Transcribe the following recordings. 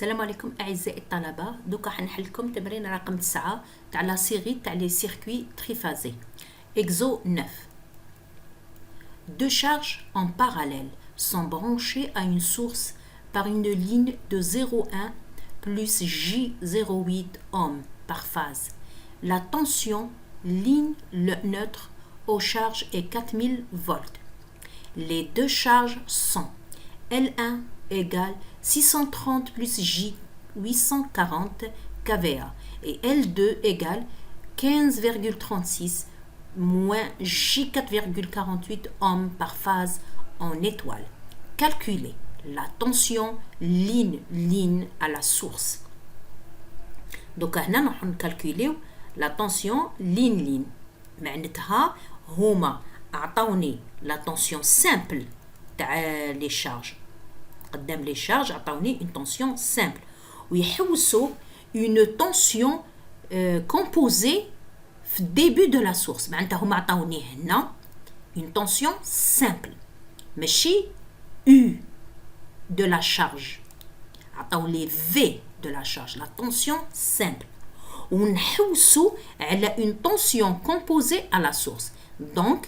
السلام عليكم أعزائي الطلبة. دوكا حنحل لكم تمرين رقم 9 تاع لا سيري تاع لي سيركوي تريفازي. Exo 9. Deux charges en parallèle sont branchées à une source par une ligne de 0,1 plus J08 ohms par phase. La tension ligne neutre aux charges est 4000 volts. Les deux charges sont L1 égale 630 plus J 840 kVA et L2 égale 15,36 moins J 4,48 ohms par phase en étoile. Calculez la tension ligne à la source. Donc هنا نروح نكالكوليو la tension ligne معناتها هما أعطوني la tension simple تاع les charges. قدام les charges عطاوني une tension simple ويحوسوا une tension composée في début de la source. معناتها هما عطاوني هنا une tension simple ماشي U de la charge، عطاوني V de la charge، la tension simple، ونحوسوا على une tension composée à la source. donc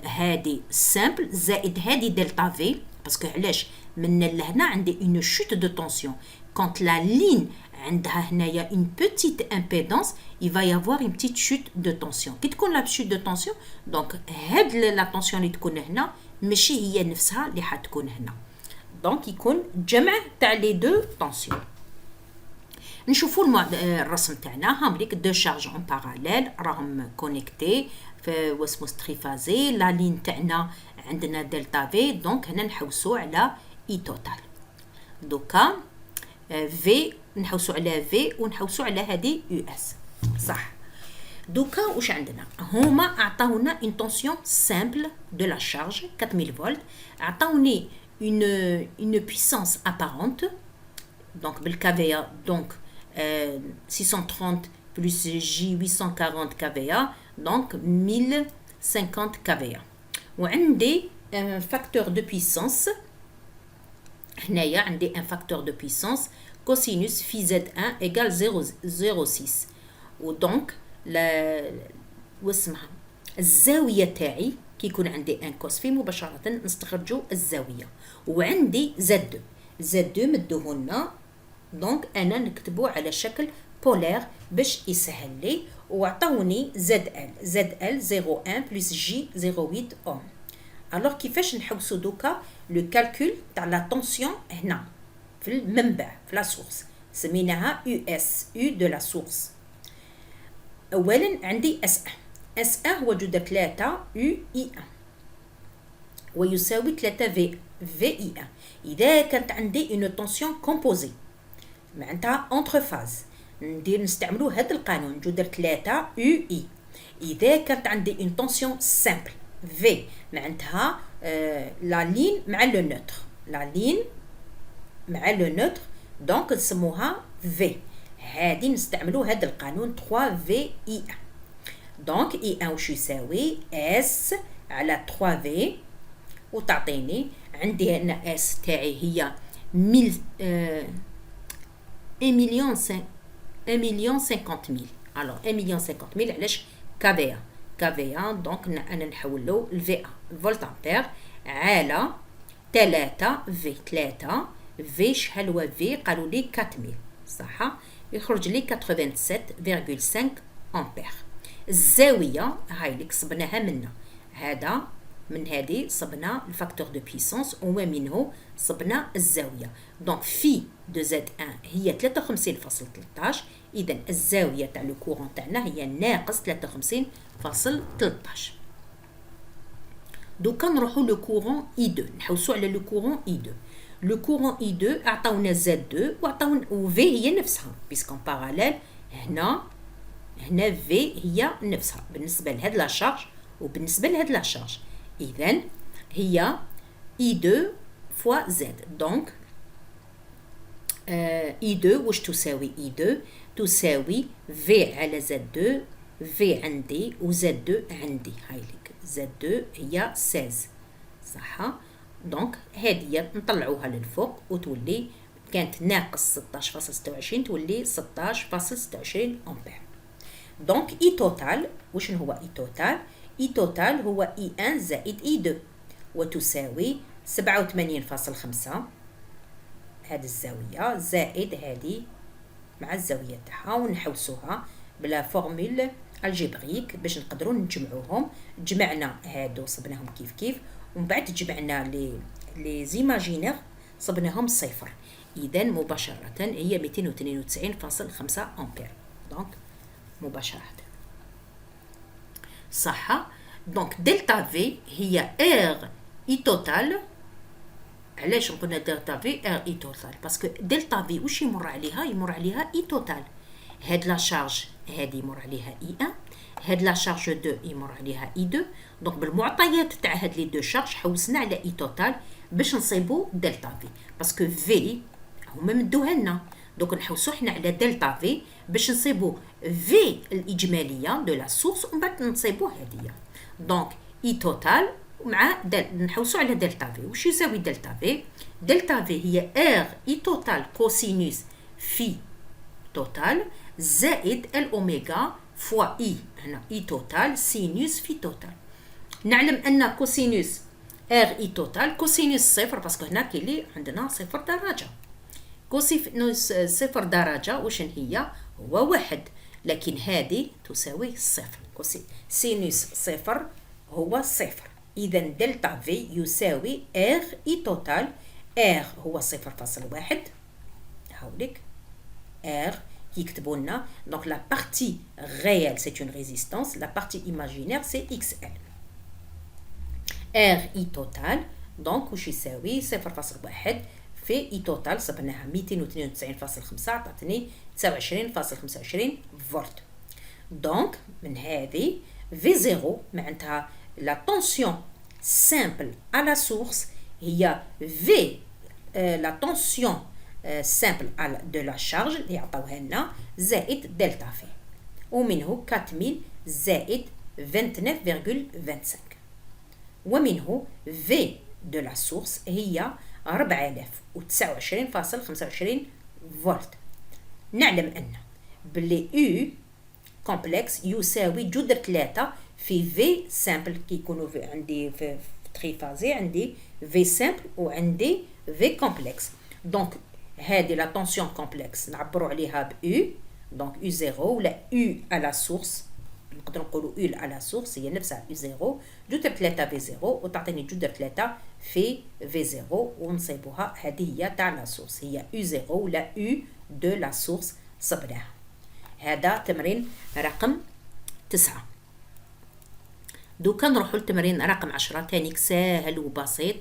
هذه simple زائد هذه دلتا V باسكو علاش من لهنا عندي une chute de tension. quand la ligne عندها هنايا une petite impédance il va y avoir une petite chute de tension. كي تكون لا chute de tension دونك هاد لا tension اللي تكون هنا ماشي هي نفسها اللي حتكون هنا، دونك يكون جمع تاع لي دو tension. نشوفوا الرسم تاعنا هامليك دو شارج اون باراليل راهم كونيكتي في واسمو تريفازي. لا لين تاعنا عندنا دلتا في، دونك هنا نحوسوا على اي توتال. دوكا في نحوسوا على في ونحوسوا على هذه يو اس صح. دوكا واش عندنا؟ هما عطاونا une tension simple de la charge 4000 volts، عطاوني une puissance apparente donc بالكافيا دونك 630 plus J 840 kVA donc 1050 kVA. وعندي un facteur de puissance هنايا عندي un facteur de puissance cosinus phi Z1 égale 0,06 ودونك واسمها الزاوية تاعي كي يكون عندي ان كوس في مباشرة نستخرجوا الزاوية. وعندي Z2 مدوهولنا دونك انا نكتبوه على شكل بولير باش يسهل لي، وعطوني ZL 0,1 plus J 0,8 ohm. alors كيفاش نحوسوا دوكا لو كالكول تاع لا طونسيون هنا في المنبع في لا سورس سميناها U de la source. اولا عندي S1 هو جذر 3 UI1 ويساوي 3 VI1. اذا كانت عندي une tension composée معناتها entre phase نستعملوا هذا القانون جذر 3 UI. اذا كانت عندي une tension simple V معناتها لا لين مع لو نوتر، لا لين مع لو نوتر دونك نسموها V. هذه نستعملوا هذا القانون 3 VI1. دونك I1 واش يساوي S على 3 V وتعطيني عندي هنا S تاعي هي 1,050,000. alors 1,050,000 علاش كافيا دونك انا نحولو الفي فولت امبير على 3 في 3 في شحال هو في قالوا لي 4000 صح، يخرج لي 87.5 امبير. الزاويه هاي اللي صبناها منا هذا من هذه صبنا الفاكتور دو بيسونس وما منه صبنا الزاويه. دونك في دو زد 1 هي 53.13، اذا الزاويه تاع لو كورون تاعنا هي ناقص 53.13. دوكا نروحوا لو كورون اي 2 نحوسوا على لو كورون اي 2. لو كورون اي 2 عطاونا زد 2 وعطاونا في هي نفسها بيسكون باراليل هنا في هي نفسها بالنسبه لهاد لا شارج وبالنسبه لهاد لا شارج. اذا هي I2 fois Z. دونك I2 واش تساوي؟ I2 تساوي V على Z2 V عندي و Z2 عندي هاي لك Z2 هي 16 صح. دونك هذه نطلعوها للفوق وتولي كانت ناقص 16.26 تولي 16.26 أمبير. دونك اي توتال، وشنو هو اي توتال؟ اي توتال هو اي 1 زائد اي 2 وتساوي 87.5 هذه الزاوية زائد هذه مع الزاوية تاعها، ونحوسوها بلا فورمول الجبريك باش نقدروا نجمعوهم. جمعنا هادو صبناهم كيف كيف، ومن بعد جمعنا لي زيماجينير صبناهم صفر. اذا مباشرة هي 292.5 امبير. دونك مباشرة صح. دونك دلتا في هي ار اي توتال. علاش قلنا دلتا في ار اي توتال؟ باسكو دلتا في واش يمر عليها؟ يمر عليها اي توتال. هاد لا شارج هادي يمر عليها اي 1، هاد لا شارج 2 يمر عليها اي 2. دونك بالمعطيات تاع هاد لي دو شارج حوسنا على اي توتال باش نصيبو دلتا في، باسكو في هما مدوها لنا. دونك نحوسو حنا على دلتا في باش نصيبو في الاجماليه دو لا سورس، ومن بعد نصيبو هاديه. دونك اي توتال مع نحوسو على دلتا في. واش يساوي دلتا في؟ دلتا في هي ار اي توتال كوسينوس في توتال زائد الاوميغا فوا اي، هنا اي توتال سينوس في توتال. نعلم ان كوسينوس ار اي توتال كوسينوس صفر، باسكو هنا كاين لي عندنا صفر درجه. كوسينوس صفر درجه واش هي؟ هو واحد، لكن هذه تساوي صفر. سينوس صفر هو صفر. اذا دلتا في يساوي ار اي توتال. ار هو 0.1 هاوليك ار يكتبوا لنا. دونك لا بارتي réelle c'est une résistance, la partie imaginaire c'est XL. R I total دونك واش يساوي 0.1 في اي توتال صبناها 292.5 عطاتني 29.25 فولت. دونك من هذه في زيرو معناتها لا طونسيون سامبل à la source هي في لا طونسيون سامبل de la charge اللي يعطوها لنا زائد دلتا في، ومنه 4000 زائد 29.25، ومنه في de la source هي 4029.25 فولت. نعلم أن بلي U كومبلكس يساوي جذر 3 في في سامبل. كي يكونوا في عندي في تريفازي عندي في سامبل وعندي في كومبلكس. دونك هذه لا طونسيون كومبلكس نعبروا عليها ب U. دونك U 0 ولا U à la source، نقدر نقولوا U à la source هي نفسها U 0 جذر 3 في 0 وتعطيني جذر 3 في في 0 ونصيبوها. هذه هي تاع لا سورس، هي U 0 ولا U de la source صبناها. هذا تمرين رقم 9. دوكا نروحوا لتمرين رقم 10 تانيك ساهل وبسيط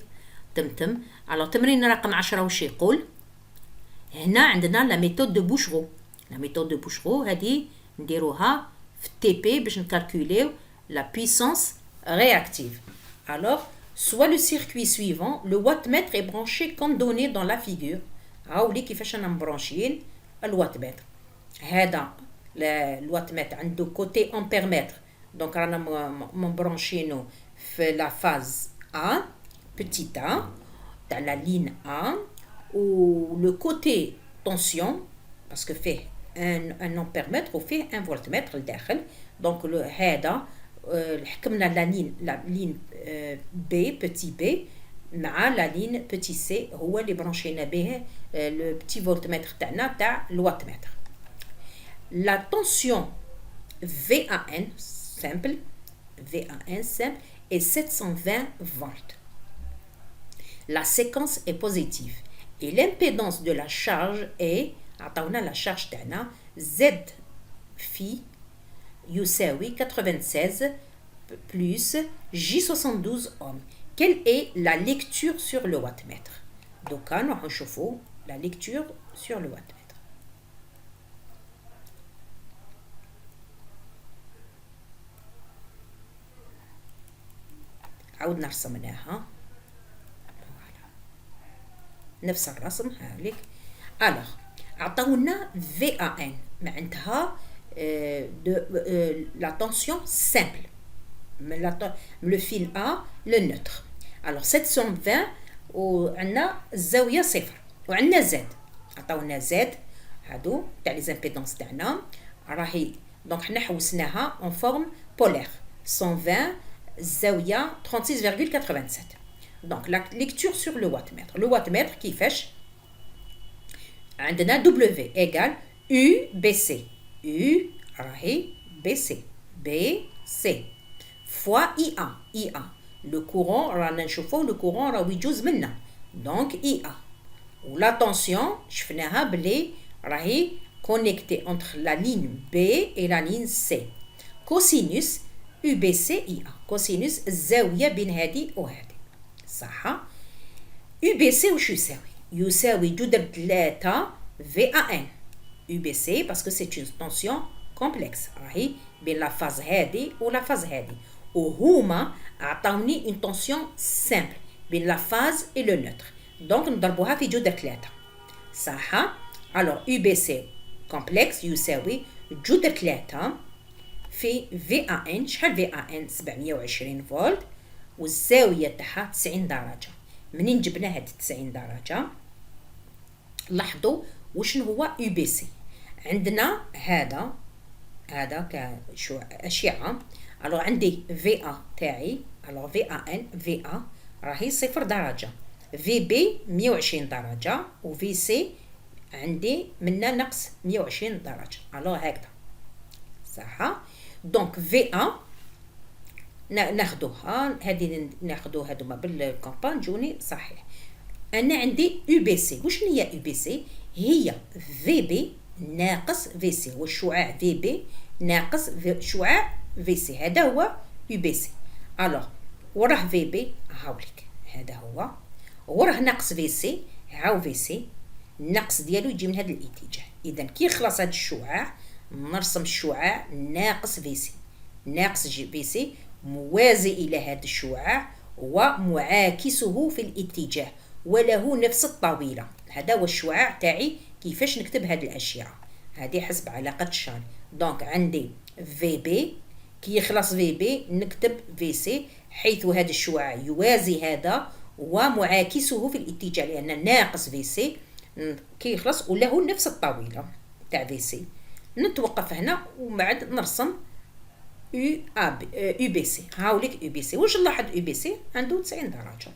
تمتم. على تمرين رقم 10 وش يقول؟ هنا عندنا لا ميثود دو بوشرو. لا ميثود دو بوشرو هذه نديروها في تي بي باش نكالكوليو لا بويسانس réactive. Alors, soit le circuit suivant, le wattmètre est branché comme donné dans la figure. هاولي كيفاش انا مبرونشين الواتمتر. هذا الواتمتر عنده كوتي امبيرمتر، دونك رانا مبرونشينو في لا فاز A petit a تاع لا لين A، و لو كوتي طونسيون باسكو فيه ان امبيرمتر وفيه ان فولتمتر لداخل. دونك هذا حكمنا لا لين بي بتي بي مع لا لين بتي سي هو اللي برونشينا به لو بتي فولتمتر تاعنا تاع الواتمتر. لا طونسيون VAN simple est 720 volts. La séquence est positive et l'impédance de la charge est عطاونا لا شارج تاعنا Z phi يساوي 96 plus J72 ohm. Quelle est la lecture sur le wattmètre? Donc, nous allons chauffer la lecture sur le wattmètre. عاود نرسمناها نفس الرسم هاوليك. الوغ عطاونا VAN معناتها la tension simple, le fil A, le neutre. Alors 720 وعندنا الزاوية صفر وعندنا Z. عطاونا زد هادو تاع لي زامبيدونس تاعنا راهي دونك حنا حوسناها اون فورم بولير 120 الزاويه 36,87 دونك لا ليكتور سور لو واتمتر. لو واتمتر كيفاش عندنا دبليو ايغال يو بي سي، يو راهي بي سي، بي سي فوا اي ا، اي ا لو كورون رانا نشوفوه لو كورون راهو يجوز منا دونك اي ا، ولا طونسيون شفناها بلي راهي كونيكتي انتر لا لين بي اي لا لين سي. كوسينوس يو بي سي اي ا، كوسينوس الزاويه بين هذه وهذه صح. يو بي سي واش يساوي؟ يساوي جذر 3 في ا ان. يو بي سي باسكو سي اون طونسيون كومبلكس راهي بين لا فاز هادي ولا فاز هادي، وهما عطاوني اون طونسيون سامبل بين لا فاز اي لو نوتر، دونك نضربوها في جذر 3 صح. الوغ يو بي سي كومبلكس يساوي جذر 3 في في ا ان. شحال في ا ان؟ 720 فولت والزاويه تاعها 90 درجه. منين جبنا هاد 90 درجه؟ لاحظوا وشنو هو يو بي سي. عندنا هذا كأشعة. الوغ عندي في ا تاعي، الوغ في ا ان في ا راهي 0 درجة، في بي 120 درجة، وفي سي عندي منا نقص 120 درجة. الوغ هكذا صح. دونك في ا ناخدوها هذه، ناخدو هذوما بالكومبان جوني صحيح. انا عندي يو بي سي. واش هي يو بي سي؟ هي في بي ناقص في سي، والشعاع في بي ناقص شعاع في سي، هذا هو يو بي سي. الوغ وراه في بي هاوليك هذا هو، وراه ناقص في سي هاو في سي، النقص ديالو يجي من هذا الاتجاه. اذا كي يخلص هذا الشعاع نرسم الشعاع ناقص في سي، ناقص في سي موازي الى هذا الشعاع ومعاكسه في الاتجاه وله نفس الطويله. هذا هو الشعاع تاعي. كيفاش نكتب هذه الاشياء؟ هذه حسب علاقه الشان. دونك عندي في بي كي يخلص في بي نكتب في سي، حيث هذا الشعاع يوازي هذا ومعاكسه في الاتجاه، لان ناقص في سي كي يخلص وله نفس الطويله تاع في سي. نتوقف هنا ومن بعد نرسم يو بي سي. هاوليك يو بي سي. واش نلاحظ يو بي سي عنده 90 درجه.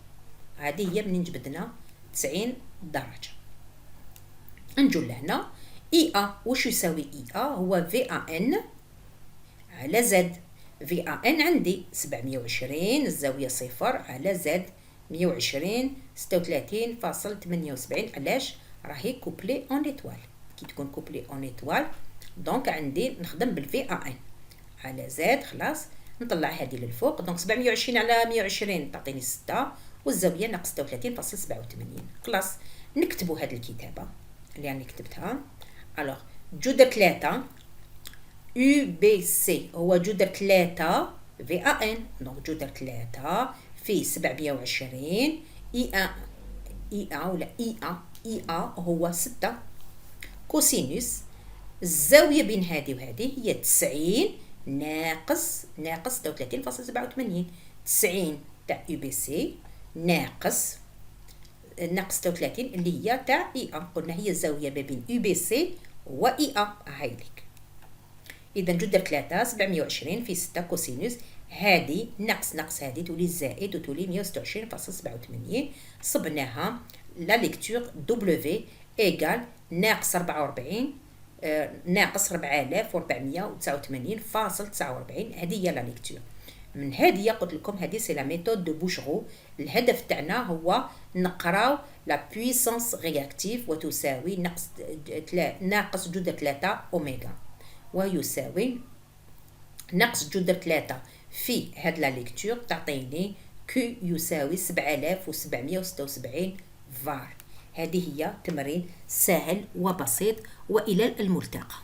هذه هي منين جبدنا 90 درجه. نجو لهنا اي ا. واش يساوي اي ا؟ هو في ا ان على زد. في ا ان عندي 720 الزاويه 0 على زد 120 36.78. علاش؟ راهي كوبلي اون ايطوال. كي تكون كوبلي اون ايطوال دونك عندي نخدم بالفي ا ان على زد. خلاص نطلع هذه للفوق. دونك 720 على 120 تعطيني 6 والزاويه ناقص 36.87. خلاص نكتبوا هذه الكتابه اللي انا كتبتها. الوغ جذر 3 يو بي سي هو جذر 3 في ا ان. دونك جذر 3 في 720 اي ا ولا اي ا هو 6 كوسينوس الزاويه بين هذه وهذه هي 90 ناقص 36.87. 90 تاع يو بي سي ناقص 36 اللي هي تاع اي ا. قلنا هي الزاويه ما بين يو بي سي و اي ا هايليك. اذا جذر 3 720 في 6 كوسينوس هذه ناقص هذه تولي زائد وتولي 126.87. صبناها لا ليكتور دبليو ايغال ناقص 44 ناقص 4489.49. هذه هي لا ليكتور. من هذه قلت لكم هذه سي لا ميثود دو بوشغو. الهدف تاعنا هو نقراو لا بويسونس رياكتيف وتساوي ناقص جذر 3 اوميغا، ويساوي ناقص جذر 3 في هاد لا ليكتور تعطيني كي يساوي 7776 فار. هذه هي تمرين سهل وبسيط، وإلى الملتقى.